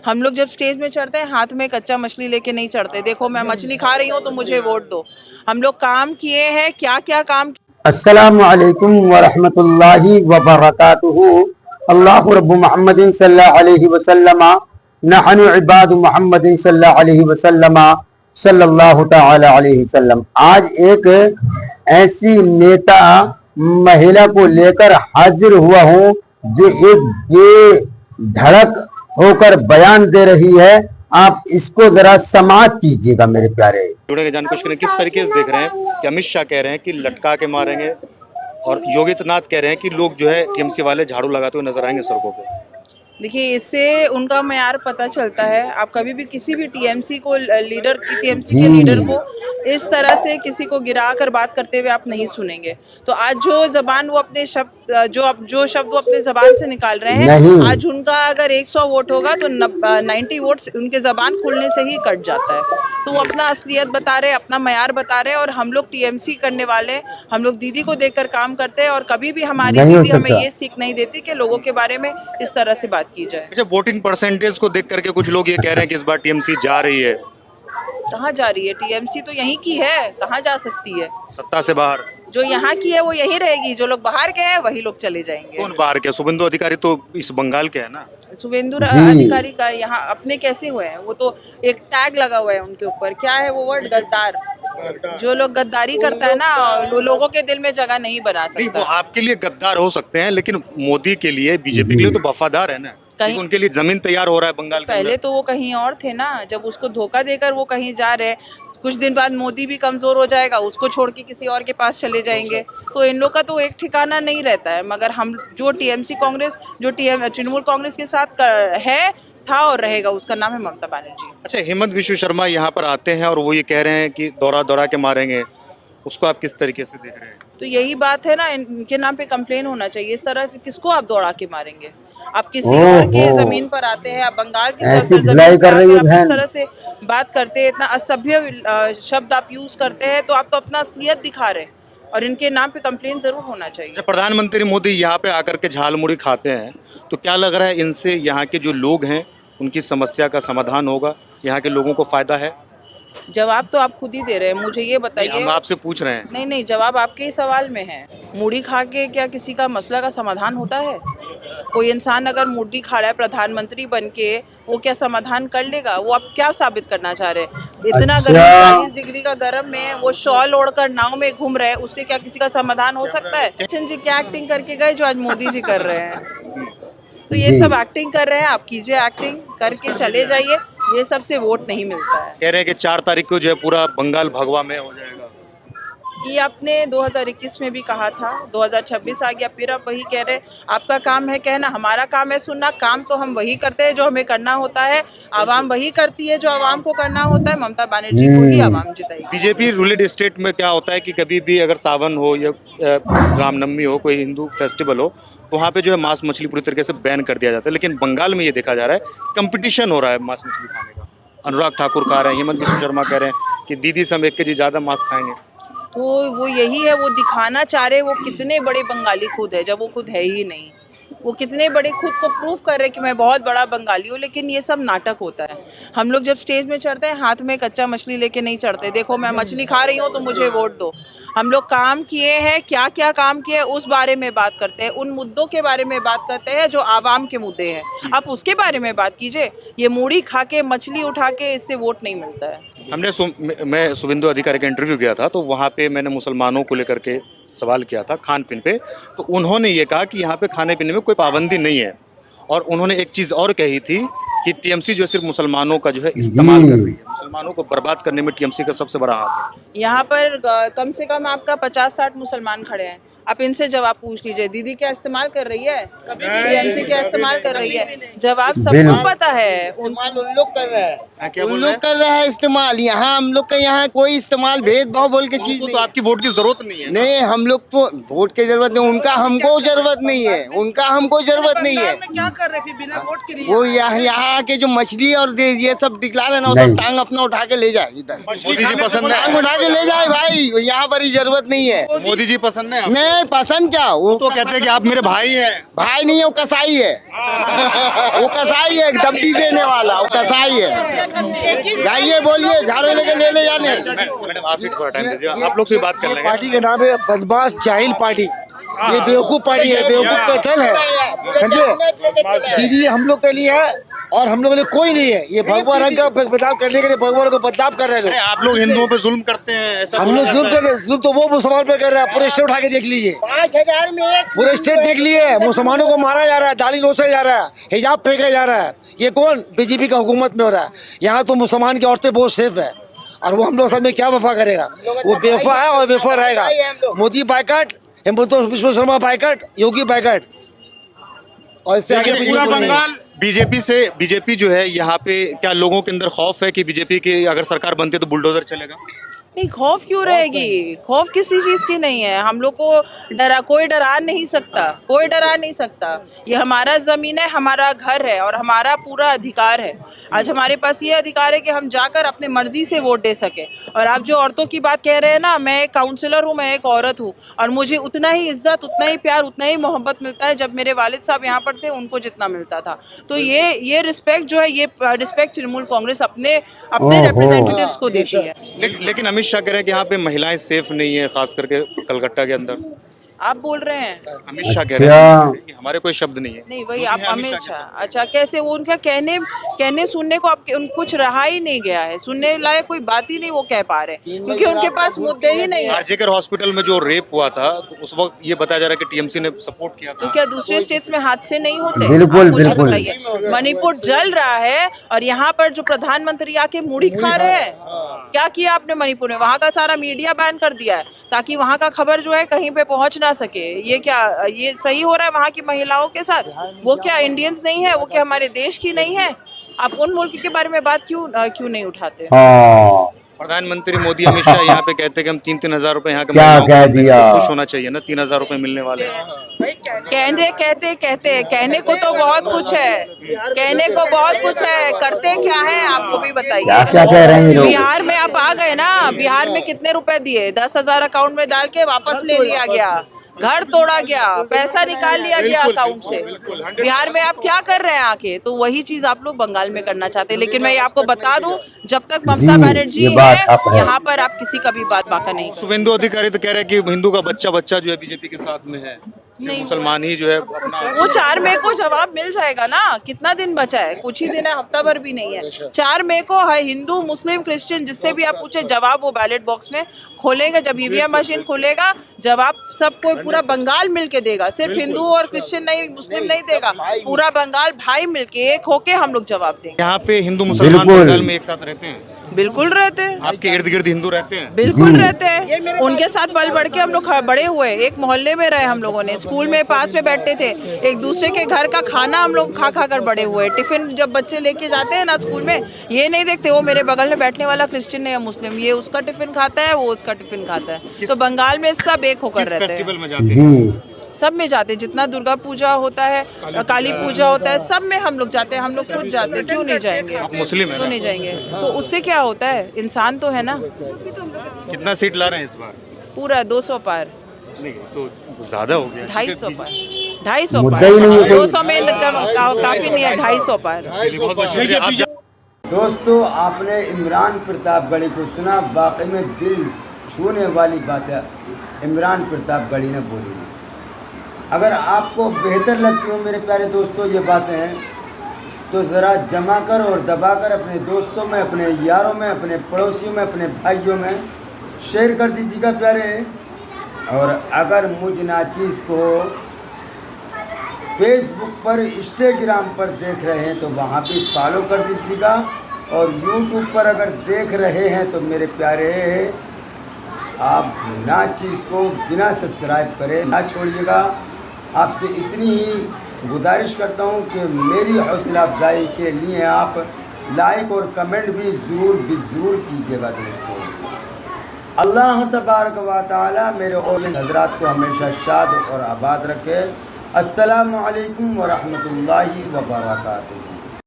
हम लोग जब स्टेज में चढ़ते हैं हाथ में कच्चा मछली लेके नहीं चढ़ते। देखो मैं मछली खा रही हूँ तो मुझे वोट दो। हम लोग काम किए हैं, क्या क्या काम। अस्सलामु अलैकुम व रहमतुल्लाहि व बरकातुहू। अल्लाहु रब्बु मुहम्मदिन सल्लल्लाहु अलैहि वसल्लम नहनु इबादु मुहम्मदिन सल्लल्लाहु अलैहि वसल्लम सल्लल्लाहु तआला अलैहि वसल्लम। आज एक ऐसी नेता महिला को लेकर हाजिर हुआ हूँ जो एक बेधड़क होकर बयान दे रही है। आप इसको जरा समाअत कीजिएगा मेरे प्यारे। जुड़े जान कुछ किस तरीके से देख रहे हैं कि अमित शाह कह रहे हैं कि लटका के मारेंगे और योगी आदित्यनाथ कह रहे हैं कि लोग जो है टीएमसी वाले झाड़ू लगाते हुए नजर आएंगे सड़कों पे। देखिए इससे उनका मयार पता चलता है। आप कभी भी किसी भी टीएमसी को लीडर की टीएमसी के लीडर को इस तरह से किसी को गिरा कर बात करते हुए आप नहीं सुनेंगे। तो आज जो जबान वो अपने शब्द जो शब्द वो अपने जबान से निकाल रहे हैं, आज उनका अगर 100 वोट होगा तो 90 वोट उनके जबान खुलने से ही कट जाता है। तो वो अपना असलियत बता रहे, अपना मयार बता रहे। और हम लोग टीएमसी करने वाले, हम लोग दीदी को देखकर काम करते हैं और कभी भी हमारी दीदी हमें ये सीख नहीं देती कि लोगों के बारे में इस तरह से बात की जाए। अच्छा, वोटिंग परसेंटेज को देख करके कुछ लोग ये कह रहे हैं कि इस बार टीएमसी जा रही है। कहाँ जा रही है? टीएमसी तो यहीं की है, कहाँ जा सकती है? सत्ता से बाहर जो यहाँ की है वो यही रहेगी। जो लोग बाहर के हैं वही लोग चले जाएंगे। कौन बाहर के? शुभेंदु अधिकारी तो इस बंगाल के है ना। शुभेंदु अधिकारी का यहाँ अपने कैसे हुए हैं? वो तो एक टैग लगा हुआ है उनके ऊपर, क्या है वो वर्ड? गद्दार। जो लोग गद्दारी करता है ना, वो लोगों के दिल में जगह नहीं बना सकता। वो आपके लिए गद्दार हो सकते हैं, लेकिन मोदी के लिए, बीजेपी के लिए तो वफादार है ना। कहीं उनके लिए जमीन तैयार हो रहा है बंगाल के। पहले तो वो कहीं और थे ना, जब उसको धोखा देकर वो कहीं जा रहे। कुछ दिन बाद मोदी भी कमजोर हो जाएगा, उसको छोड़ के किसी और के पास चले जाएंगे। तो इन लोग का तो एक ठिकाना नहीं रहता है। मगर हम जो टीएमसी कांग्रेस, जो तृणमूल कांग्रेस के साथ है, था और रहेगा, उसका नाम है ममता बनर्जी। अच्छा, हेमंत विश्व शर्मा यहाँ पर आते हैं और वो ये कह रहे हैं कि दौरा के मारेंगे, उसको आप किस तरीके से देख रहे हैं? तो यही बात है ना, इनके नाम पे कंप्लेन होना चाहिए। इस तरह से किसको आप दौड़ा के मारेंगे? आप किसी और के जमीन पर आते हैं, आप बंगाल की सरजमीन पर आप इस तरह से बात करते हैं, इतना असभ्य शब्द आप यूज करते हैं, तो आप तो अपना असलियत दिखा रहे हैं। और इनके नाम पे कंप्लेन जरूर होना चाहिए। जब प्रधानमंत्री मोदी यहाँ पे आकर के झाल मुड़ी खाते हैं तो क्या लग रहा है इनसे यहाँ के जो लोग हैं उनकी समस्या का समाधान होगा? यहाँ के लोगों को फायदा है? जवाब तो आप खुद ही दे रहे हैं, मुझे ये बताइए। हम आपसे पूछ रहे हैं। नहीं, जवाब आपके ही सवाल में है। मूढ़ी खा के क्या किसी का मसला का समाधान होता है? कोई इंसान अगर मूढ़ी खा रहा है प्रधानमंत्री बन के, वो क्या समाधान कर लेगा? वो आप क्या साबित करना चाह रहे हैं? इतना गर्म 40 डिग्री का गर्म में वो शॉल ओढ़कर नाव में घूम रहे हैं, उससे क्या किसी का समाधान हो सकता है? बच्चन जी क्या एक्टिंग करके गए जो आज मोदी जी कर रहे हैं? तो ये सब एक्टिंग कर रहे हैं। आप कीजिए एक्टिंग, करके चले जाइए। ये सबसे वोट नहीं मिलता है। कह रहे हैं कि 4 तारीख को जो है पूरा बंगाल भगवा में हो जाएगा। ये आपने 2021 में भी कहा था, 2026 आ गया, फिर आप वही कह रहे हैं। आपका काम है कहना, हमारा काम है सुनना। काम तो हम वही करते हैं जो हमें करना होता है। आवाम वही करती है जो आवाम को करना होता है। ममता बनर्जी को ही आवाम जिताएगी। बीजेपी रूलेड स्टेट में क्या होता है कि कभी भी अगर सावन हो या रामनवमी हो, कोई हिंदू फेस्टिवल हो, तो वहाँ पे जो है मांस मछली पूरी तरीके से बैन कर दिया जाता है। लेकिन बंगाल में ये देखा जा रहा है कंपटीशन हो रहा है मांस मछली खाने का। अनुराग ठाकुर कह रहे हैं, हेमंत विश्व शर्मा कह रहे हैं कि दीदी से हम 1 केजी ज़्यादा मांस खाएंगे। तो वो यही है, वो दिखाना चाह रहे वो कितने बड़े बंगाली खुद है, जब वो खुद है ही नहीं। वो कितने बड़े खुद को प्रूफ कर रहे हैं कि मैं बहुत बड़ा बंगाली हूँ। लेकिन ये सब नाटक होता है। हम लोग जब स्टेज में चढ़ते हैं हाथ में कच्चा मछली लेके नहीं चढ़ते। देखो मैं मछली खा रही हूँ तो मुझे वोट दो। हम लोग काम किए हैं, क्या क्या काम किए उस बारे में बात करते हैं, उन मुद्दों के बारे में बात करते हैं जो आवाम के मुद्दे हैं। आप उसके बारे में बात कीजिए। ये मूढ़ी खा के, मछली उठा के, इससे वोट नहीं मिलता है। मैं शुभेंदु अधिकारी का इंटरव्यू किया था, तो वहाँ पे मैंने मुसलमानों को लेकर के सवाल किया था खान पीन पे। तो उन्होंने ये कहा कि यहाँ पे खाने पीने में कोई पाबंदी नहीं है। और उन्होंने एक चीज़ और कही थी कि टीएमसी जो सिर्फ मुसलमानों का जो है इस्तेमाल कर रही है। मुसलमानों को बर्बाद करने में टीएमसी का सबसे बड़ा हाथ है। यहाँ पर कम से कम आपका 50-60 मुसलमान खड़े हैं। आप इनसे जवाब पूछ लीजिए, दीदी क्या इस्तेमाल कर रही है? टीएमसी क्या इस्तेमाल कर रही है? जवाब सबको पता है। उन लोग कर रहे हैं, उन लोग कर रहे हैं इस्तेमाल। यहाँ हम लोग का यहाँ कोई इस्तेमाल भेदभाव बोल के चीज तो आपकी वोट की जरूरत नहीं है। नहीं, हम लोग तो वोट की जरूरत नहीं, उनका हमको जरूरत नहीं है, उनका हमको जरूरत नहीं है। क्या कर रहे बिना वोट के? वो यहाँ आके जो मछली और ये सब दिखला रहे ना, वो सब टांग अपना उठा के ले जाए इधर। मोदी जी पसंद है? टांग उठा के ले जाए भाई, यहाँ पर ही जरूरत नहीं है। मोदी जी पसंद है? नहीं पसंद क्या, वो तो कहते हैं कि आप मेरे भाई हैं। भाई नहीं है, वो कसाई है। वो कसाई है, दबी देने वाला। बताइए, जाइए बोलिए, झाड़ू लेके ले ले जाने। मैडम आप ही थोड़ा टाइम दे दीजिए, आप लोग से बात कर लेंगे। पार्टी का नाम है बदमाश जाहिल पार्टी। ये बेवकूफ पार्टी है, बेवकूफ का दल है, समझे दीदी। हम लोग के लिए है और हम लोग के लिए कोई नहीं है। ये भगवा रंग का बदलाव करने के लिए भगवान को बदनाम कर रहे हैं लोग। आप लोग हिंदुओं पे जुल्म करते हैं, ऐसा हम लोग जुल्म कर रहे हैं, जुल्म तो वो मुसलमान पे कर रहे हैं। पूरे स्टेट उठा के देख लीजिए, 5000 में एक पूरे स्टेट देख लिए। मुसलमानों को मारा जा रहा है, दाढ़ी नोचा जा रहा है, हिजाब फेंका जा रहा है। ये कौन बीजेपी का हुकूमत में हो रहा है? यहाँ तो मुसलमान की औरतें बहुत सेफ है और वो हम लोग साथ में क्या वफा करेगा? वो बेवफा है और बेवफा रहेगा। मोदी बाइकाट, हिमंत विश्व शर्मा बाइकाट, योगी बाइकाट, और इससे आगे पूरा बंगाल बीजेपी जो है यहाँ पे, क्या लोगों के अंदर खौफ है कि बीजेपी की अगर सरकार बनती है तो बुलडोजर चलेगा? नहीं, खौफ क्यों रहेगी? खौफ किसी चीज़ की नहीं है। हम लोग को कोई डरा नहीं सकता, कोई डरा नहीं सकता। ये हमारा ज़मीन है, हमारा घर है और हमारा पूरा अधिकार है। आज हमारे पास ये अधिकार है कि हम जाकर अपने मर्जी से वोट दे सके। और आप जो औरतों की बात कह रहे हैं ना, मैं एक काउंसलर हूँ, मैं एक औरत हूँ और मुझे उतना ही इज्जत, उतना ही प्यार, उतना ही मोहब्बत मिलता है जब मेरे वालिद साहब यहाँ पर थे उनको जितना मिलता था। तो ये रिस्पेक्ट जो है, ये रिस्पेक्ट तृणमूल कांग्रेस अपने रिप्रेजेंटेटिव्स को देती है। लेकिन अमित शाह कह रहे हैं कि यहाँ पे महिलाएं सेफ नहीं है, खास करके कलकत्ता के अंदर। आप बोल रहे हैं? अमित शाह कह रहे हैं कि हमारे कोई शब्द नहीं है। नहीं, वही आप अमित शाह, अच्छा कैसे? वो उनका कहने सुनने को आप कुछ रहा ही नहीं गया है, सुनने लायक कोई बात ही नहीं वो कह पा रहे, क्योंकि उनके पास मुद्दे ही नहीं है। आरजेकर हॉस्पिटल में जो रेप हुआ था तो उस वक्त ये बताया जा रहा है कि टीएमसी ने सपोर्ट किया था। तो क्या दूसरे स्टेट्स में हादसे नहीं होते? बिल्कुल, आप मुझे बिल्कुल। बताइए। मणिपुर जल रहा है और यहाँ पर जो प्रधानमंत्री आके मूढ़ी खा रहे हैं। क्या किया आपने मणिपुर में? वहाँ का सारा मीडिया बैन कर दिया है ताकि वहाँ का खबर जो है कहीं पे पहुँच ना सके। ये सही हो रहा है वहाँ की महिलाओं के साथ? वो क्या इंडियंस नहीं है? वो क्या हमारे देश की नहीं है? आप उन मुल्क के बारे में बात क्यों नहीं उठाते? प्रधानमंत्री मोदी अमित शाह यहाँ पे कहते हैं कि हम 3-3 हजार रुपए यहाँ के क्या महिलाओं को कह देते हैं, दिया? तो खुश होना चाहिए ना, 3,000 रुपए मिलने वाले हैं। कहने को तो बहुत कुछ है, कहने को बहुत कुछ है, करते क्या है आपको भी बताइए। क्या कह रहे हैं लोग? बिहार में आप आ गए ना, बिहार में कितने रुपए दिए? 10,000 अकाउंट में डाल के वापस ले लिया गया, घर तोड़ा गया, पैसा निकाल लिया गया अकाउंट से। बिहार में आप क्या कर रहे हैं आके? तो वही चीज आप लोग बंगाल में करना चाहते हैं। लेकिन मैं आपको बता दूं, जब तक ममता बनर्जी है यहाँ पर आप किसी का भी बात बाका नहीं। शुभेंदु अधिकारी तो कह रहे हैं कि हिंदू का बच्चा जो है बीजेपी के साथ में है, नहीं, मुसलमान ही जो है अपना। वो 4 मई को जवाब मिल जाएगा ना। कितना दिन बचा है? कुछ ही दिन है, हफ्ता भर भी नहीं है। 4 मई को है हिंदू, मुस्लिम, क्रिश्चियन जिससे भी आप पूछे जवाब वो बैलेट बॉक्स में खोलेंगे। जब ईवीएम मशीन खोलेगा जवाब सबको पूरा बंगाल मिलके देगा। सिर्फ हिंदू और क्रिश्चियन नहीं, मुस्लिम नहीं देगा, पूरा बंगाल भाई मिलके एक होके हम लोग जवाब देंगे। यहाँ पे हिंदू मुसलमान बंगाल में एक साथ रहते हैं? बिल्कुल रहते हैं। आपके इर्द गिर्द हिंदू रहते हैं? बिल्कुल रहते हैं। उनके साथ पल बढ़ के हम लोग बड़े हुए। एक मोहल्ले में रहे हम लोगों ने, स्कूल में पास में बैठते थे, एक दूसरे के घर का खाना हम लोग खा खा कर बड़े हुए। टिफिन जब बच्चे लेके जाते हैं ना स्कूल में, ये नहीं देखते वो मेरे बगल में बैठने वाला क्रिश्चियन है या मुस्लिम, ये उसका टिफिन खाता है, वो उसका टिफिन खाता है। तो बंगाल में सब एक होकर रहते हैं। फेस्टिवल में जाते हैं? सब में जाते हैं, जितना दुर्गा पूजा होता है, काली पूजा होता है, सब में हम लोग जाते हैं। हम लोग खुद जाते हैं, क्यों नहीं जाएंगे? आप मुस्लिम हैं? क्यों नहीं जाएंगे? तो उससे क्या होता है? इंसान तो है ना। कितना सीट ला रहे हैं इस बार? पूरा 200 पार। नहीं तो ज्यादा हो गया। 250 पार, 250 मुद्दा पार, ही नहीं है कोई। 200 में काफी नहीं है, 250 पार। बहुत बहुत शुक्रिया। आप दोस्तों, आपने इमरान प्रतापगढ़ी को सुना। वाकई में दिल छूने वाली बातें इमरान प्रतापगढ़ी ने बोली हैं। अगर आपको बेहतर लगती हो मेरे प्यारे दोस्तों ये बातें, तो ज़रा जमा कर और दबा कर अपने दोस्तों में, अपने यारों में, अपने पड़ोसियों में, अपने भाइयों में शेयर कर दीजिएगा प्यारे। और अगर मुझ नाचीज़ को फेसबुक पर, इंस्टाग्राम पर देख रहे हैं तो वहाँ भी फॉलो कर दीजिएगा। और यूट्यूब पर अगर देख रहे हैं तो मेरे प्यारे आप नाचीज़ को बिना सब्सक्राइब करे ना छोड़िएगा। आपसे इतनी ही गुजारिश करता हूँ कि मेरी हौसला अफजाई के लिए आप लाइक और कमेंट भी ज़रूर कीजिएगा दोस्तों। अल्लाह तबारक व तआला मेरे और हजरात को हमेशा शाद और आबाद रखे। अस्सलामु अलैकुम व रहमतुल्लाहि व बरकातुहू।